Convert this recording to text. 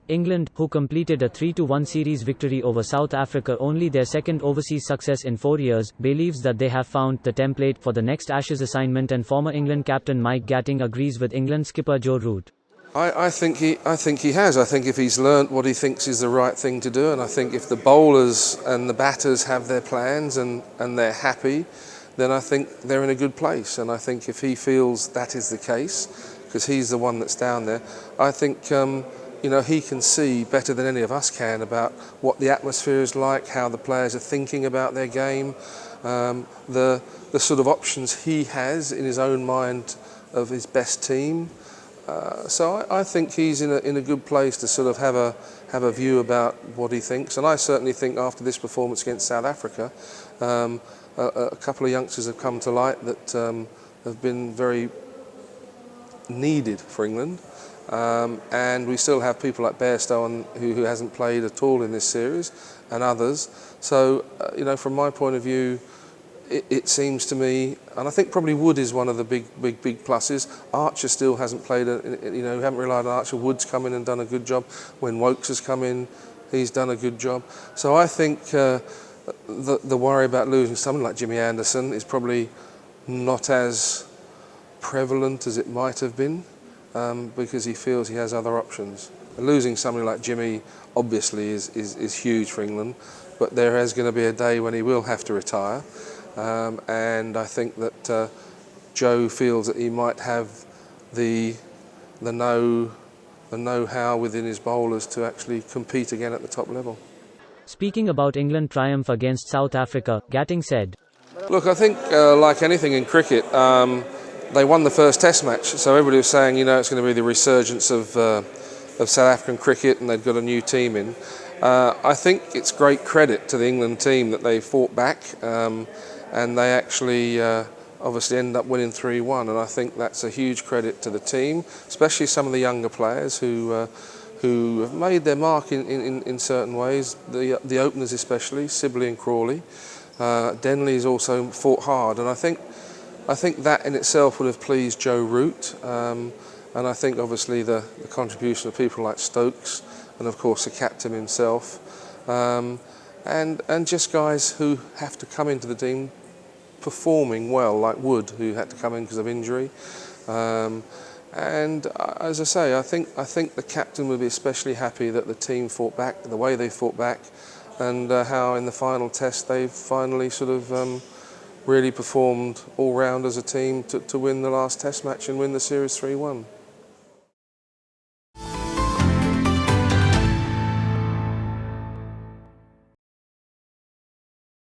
England, who completed a 3-1 series victory over South Africa, only their second overseas success in 4 years, believes that they have found the template for the next Ashes assignment, and former England captain Mike Gatting agrees with England skipper Joe Root. I think he has. I think if he's learnt what he thinks is the right thing to do, and I think if the bowlers and the batters have their plans and they're happy, then I think they're in a good place. And I think if he feels that is the case, because he's the one that's down there, I think he can see better than any of us can about what the atmosphere is like, how the players are thinking about their game, the sort of options he has in his own mind of his best team. So I think he's in a good place to sort of have a view about what he thinks. And I certainly think after this performance against South Africa, a couple of youngsters have come to light that have been very needed for England. And we still have people like Bairstow who hasn't played at all in this series, and others. So, from my point of view, it seems to me, and I think probably Wood is one of the big pluses. Archer still hasn't played, we haven't relied on Archer. Wood's come in and done a good job. When Wokes has come in, he's done a good job. So I think the worry about losing someone like Jimmy Anderson is probably not as prevalent as it might have been, because he feels he has other options. Losing somebody like Jimmy obviously is huge for England, but there is going to be a day when he will have to retire. And I think that Joe feels that he might have the know-how within his bowlers to actually compete again at the top level. Speaking about England's triumph against South Africa, Gatting said, "Look, I think like anything in cricket, they won the first Test match, so everybody was saying, it's going to be the resurgence of South African cricket, and they've got a new team in. I think it's great credit to the England team that they fought back, and they actually obviously ended up winning 3-1, and I think that's a huge credit to the team, especially some of the younger players who have made their mark in certain ways. The openers especially, Sibley and Crawley. Denley's also fought hard, and I think that in itself would have pleased Joe Root, and I think obviously the contribution of people like Stokes, and of course the captain himself, and just guys who have to come into the team performing well, like Wood, who had to come in because of injury. And as I say, I think the captain would be especially happy that the team fought back, the way they fought back, and how in the final test they finally sort of really performed all round as a team to win the last Test match and win the series 3-1.